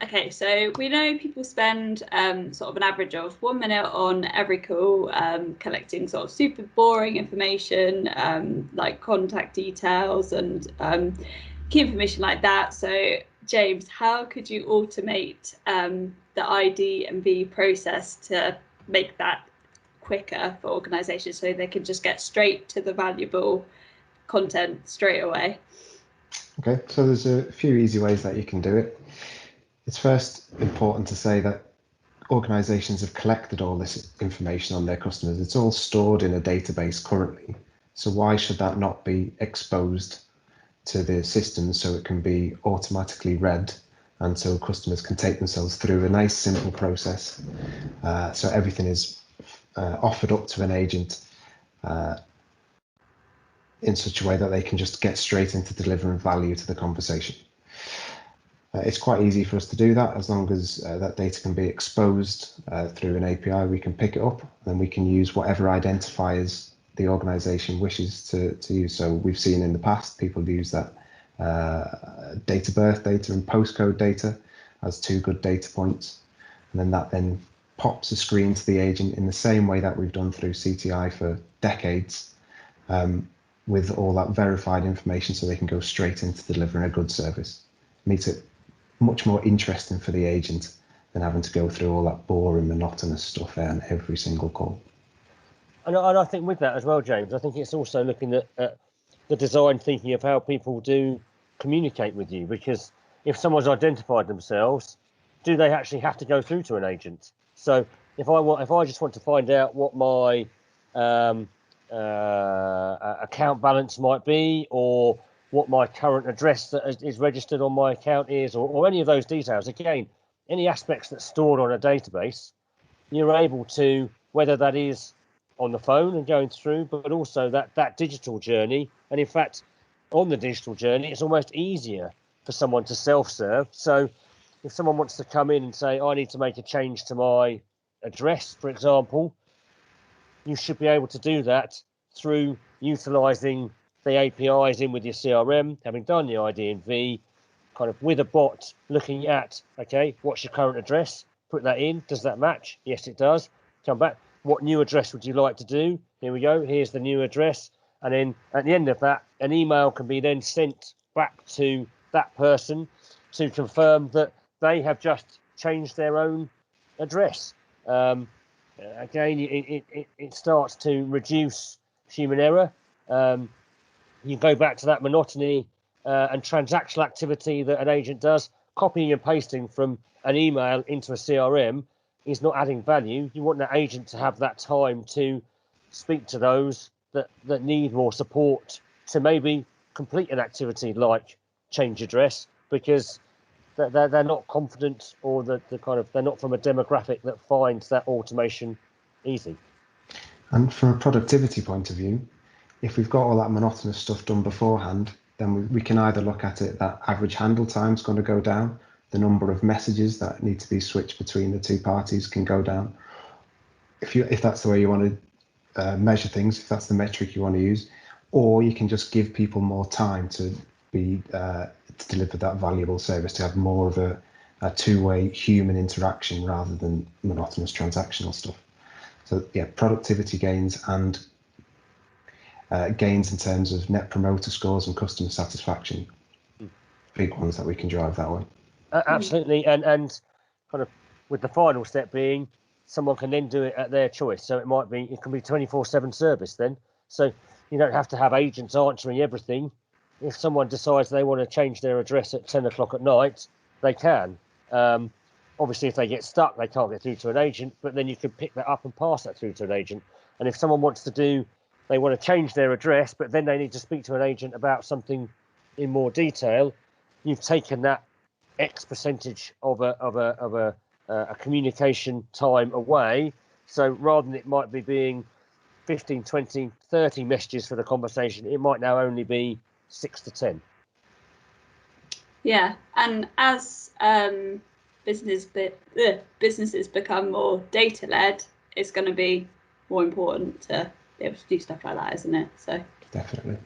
Okay, so we know people spend sort of an average of 1 minute on every call, collecting sort of super boring information, like contact details and key information like that. So James, how could you automate the ID&V process to make that quicker for organizations so they can just get straight to the valuable content straight away? Okay, so there's a few easy ways that you can do it. It's first important to say that organizations have collected all this information on their customers. It's all stored in a database currently. So why should that not be exposed to the system so it can be automatically read and so customers can take themselves through a nice simple process. So everything is offered up to an agent in such a way that they can just get straight into delivering value to the conversation. It's quite easy for us to do that as long as that data can be exposed through an API. We can pick it up and we can use whatever identifiers the organization wishes to use. So we've seen in the past people use that date of birth data and postcode data as two good data points, and then that then pops a screen to the agent in the same way that we've done through CTI for decades, with all that verified information so they can go straight into delivering a good service. Makes it much more interesting for the agent than having to go through all that boring, monotonous stuff on every single call. And I think with that as well, James, I think it's also looking at the design thinking of how people do communicate with you, because if someone's identified themselves, do they actually have to go through to an agent? So if I just want to find out what my account balance might be, or what my current address that is registered on my account is, or any of those details, again, any aspects that's stored on a database, you're able to, whether that is on the phone and going through, but also that digital journey. And in fact, on the digital journey, it's almost easier for someone to self-serve. So if someone wants to come in and say, I need to make a change to my address, for example, you should be able to do that through utilizing the APIs in with your CRM, having done the ID&V, kind of with a bot looking at, okay, what's your current address? Put that in. Does that match? Yes, it does. Come back. What new address would you like to do? Here we go. Here's the new address. And then at the end of that, an email can be then sent back to that person to confirm that they have just changed their own address. Again, it starts to reduce human error. You go back to that monotony and transactional activity that an agent does. Copying and pasting from an email into a CRM is not adding value. You want that agent to have that time to speak to those that need more support to maybe complete an activity like change address, because they're not confident, or they're not from a demographic that finds that automation easy. And from a productivity point of view, if we've got all that monotonous stuff done beforehand, then we can either look at it that average handle time is going to go down, the number of messages that need to be switched between the two parties can go down. If that's the way you want to measure things, if that's the metric you want to use, or you can just give people more time to deliver that valuable service, to have more of a two-way human interaction rather than monotonous transactional stuff. So yeah, productivity gains and gains in terms of net promoter scores and customer satisfaction, big ones that we can drive that way. Absolutely, and kind of with the final step being someone can then do it at their choice. So it can be 24/7 service then. So you don't have to have agents answering everything. If someone decides they want to change their address at 10 o'clock at night, they can. Obviously, if they get stuck, they can't get through to an agent, but then you can pick that up and pass that through to an agent. And if someone wants to they want to change their address, but then they need to speak to an agent about something in more detail, you've taken that X percentage of a communication time away. So rather than it might be being 15, 20, 30 messages for the conversation, it might now only be 6 to 10. Yeah, and as businesses become more data-led, it's going to be more important to be able to do stuff like that, isn't it? So definitely.